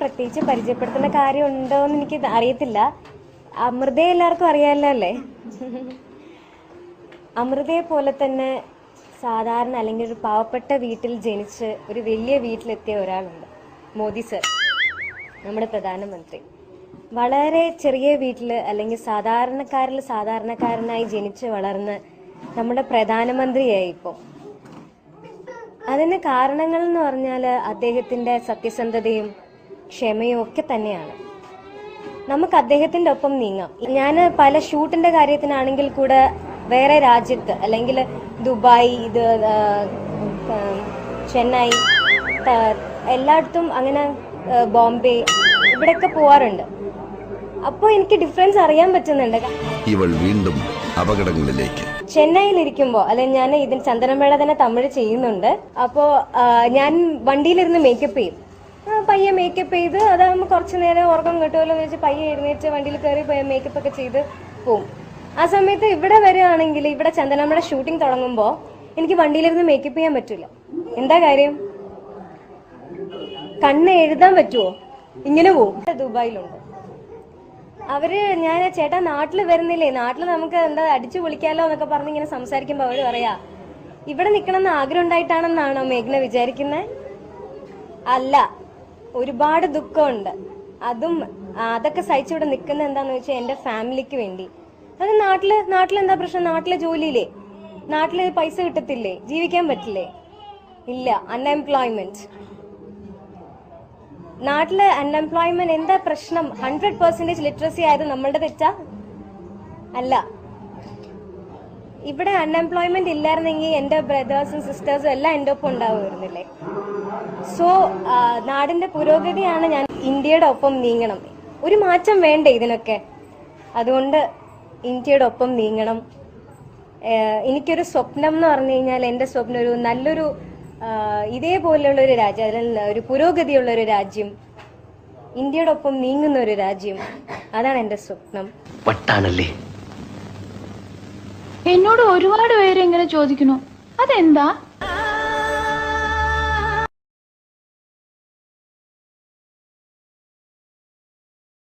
പ്രത്യേകിച്ച് പരിചയപ്പെടുത്തേണ്ട കാര്യം ഉണ്ടോ എന്ന് എനിക്ക് അറിയത്തില്ല. അമൃതയെ എല്ലാവർക്കും അറിയാമല്ലോ അല്ലേ? അമൃതയെ പോലെ തന്നെ സാധാരണ അല്ലെങ്കിൽ ഒരു പാവപ്പെട്ട വീട്ടിൽ ജനിച്ച് ഒരു വലിയ വീട്ടിലെത്തിയ ഒരാളുണ്ട്, മോദി സർ, നമ്മുടെ പ്രധാനമന്ത്രി. വളരെ ചെറിയ വീട്ടിൽ അല്ലെങ്കിൽ സാധാരണക്കാരിൽ സാധാരണക്കാരനായി ജനിച്ച് വളർന്ന് നമ്മുടെ പ്രധാനമന്ത്രിയായി ഇപ്പോൾ. അതിന് കാരണങ്ങൾ എന്ന് പറഞ്ഞാൽ അദ്ദേഹത്തിൻ്റെ സത്യസന്ധതയും ക്ഷമയും ഒക്കെ തന്നെയാണ്. നമുക്ക് അദ്ദേഹത്തിൻ്റെ ഒപ്പം നീങ്ങാം. ഞാൻ പല ഷൂട്ടിൻ്റെ കാര്യത്തിനാണെങ്കിൽ കൂടെ വേറെ രാജ്യത്ത് അല്ലെങ്കിൽ ദുബായ്, ചെന്നൈ, എല്ലായിടത്തും അങ്ങനെ ബോംബെ ഇവിടെയൊക്കെ പോവാറുണ്ട്. അപ്പോൾ എനിക്ക് ഡിഫറൻസ് അറിയാൻ പറ്റുന്നുണ്ട്. ഇവൾ വീണ്ടും അപകടങ്ങളിലേക്ക്. ചെന്നൈയിലിരിക്കുമ്പോൾ അല്ലെങ്കിൽ ഞാൻ ഇതിന് ചന്ദനമേള തന്നെ തമിഴ് ചെയ്യുന്നുണ്ട്. അപ്പോൾ ഞാൻ വണ്ടിയിലിരുന്ന് മേക്കപ്പ് ചെയ്യും. പയ്യെ മേക്കപ്പ് ചെയ്ത് അതാകുമ്പോൾ കുറച്ച് നേരം ഉറക്കം കിട്ടുമല്ലോ എന്ന് വെച്ച് പയ്യെ എഴുന്നേറ്റ് വണ്ടിയിൽ കയറി മേക്കപ്പ് ഒക്കെ ചെയ്ത് പോവും. ആ സമയത്ത് ഇവിടെ വരികയാണെങ്കിൽ ഇവിടെ ചന്ദനമേള ഷൂട്ടിംഗ് തുടങ്ങുമ്പോൾ എനിക്ക് വണ്ടിയിലിരുന്ന് മേക്കപ്പ് ചെയ്യാൻ പറ്റില്ല. എന്താ കാര്യം? കണ്ണ് എഴുതാൻ പറ്റുമോ? ഇങ്ങനെ പോവും. ദുബായിലുണ്ട് അവര്. ഞാൻ ചേട്ടാ നാട്ടിൽ വരുന്നില്ലേ, നാട്ടിൽ നമുക്ക് എന്താ അടിച്ചു പൊളിക്കാലോ എന്നൊക്കെ പറഞ്ഞ് ഇങ്ങനെ സംസാരിക്കുമ്പോൾ അവര് പറയാ, ഇവിടെ നിൽക്കണമെന്ന് ആഗ്രഹം ഉണ്ടായിട്ടാണെന്നാണോ മേഘ്ന വിചാരിക്കുന്നത്? അല്ല, ഒരുപാട് ദുഃഖമുണ്ട്. അതൊക്കെ സഹിച്ചിവിടെ നിൽക്കുന്ന എന്താന്ന് വെച്ചാൽ എൻ്റെ ഫാമിലിക്ക് വേണ്ടി. അത് നാട്ടിലെന്താ പ്രശ്നം? നാട്ടിലെ ജോലിയില്ലേ? നാട്ടില് പൈസ കിട്ടത്തില്ലേ? ജീവിക്കാൻ പറ്റില്ലേ? ഇല്ല. അൺഎംപ്ലോയ്മെന്റ്. നാട്ടിലെ അൺഎംപ്ലോയ്മെന്റ് എന്താ പ്രശ്നം? 100% ലിറ്ററസി ആയത് നമ്മളുടെ തെറ്റാ? അല്ല. ഇവിടെ അൺഎംപ്ലോയ്മെന്റ് ഇല്ലായിരുന്നെങ്കിൽ എൻ്റെ ബ്രദേഴ്സും സിസ്റ്റേഴ്സും എല്ലാം എൻ്റെ ഒപ്പം ഉണ്ടാവുമായിരുന്നില്ലേ? സോ നാടിന്റെ പുരോഗതിയാണ് ഞാൻ ഇന്ത്യയുടെ ഒപ്പം നീങ്ങണം. ഒരു മാറ്റം വേണ്ടേ ഇതിനൊക്കെ? അതുകൊണ്ട് ഇന്ത്യയുടെ ഒപ്പം നീങ്ങണം. എനിക്കൊരു സ്വപ്നം എന്ന് പറഞ്ഞു കഴിഞ്ഞാൽ എൻ്റെ സ്വപ്നം ഒരു നല്ലൊരു ഇതേപോലെയുള്ള ഒരു രാജ്യം, അതിൽ ഒരു പുരോഗതിയുള്ള ഒരു രാജ്യം, ഇന്ത്യയുടെ ഒപ്പം നീങ്ങുന്ന ഒരു രാജ്യം, അതാണ് എൻ്റെ സ്വപ്നം. വട്ടാണല്ലേ? എന്നോട് ഒരുപാട് പേര് ഇങ്ങനെ ചോദിക്കുന്നു, അതെന്താ?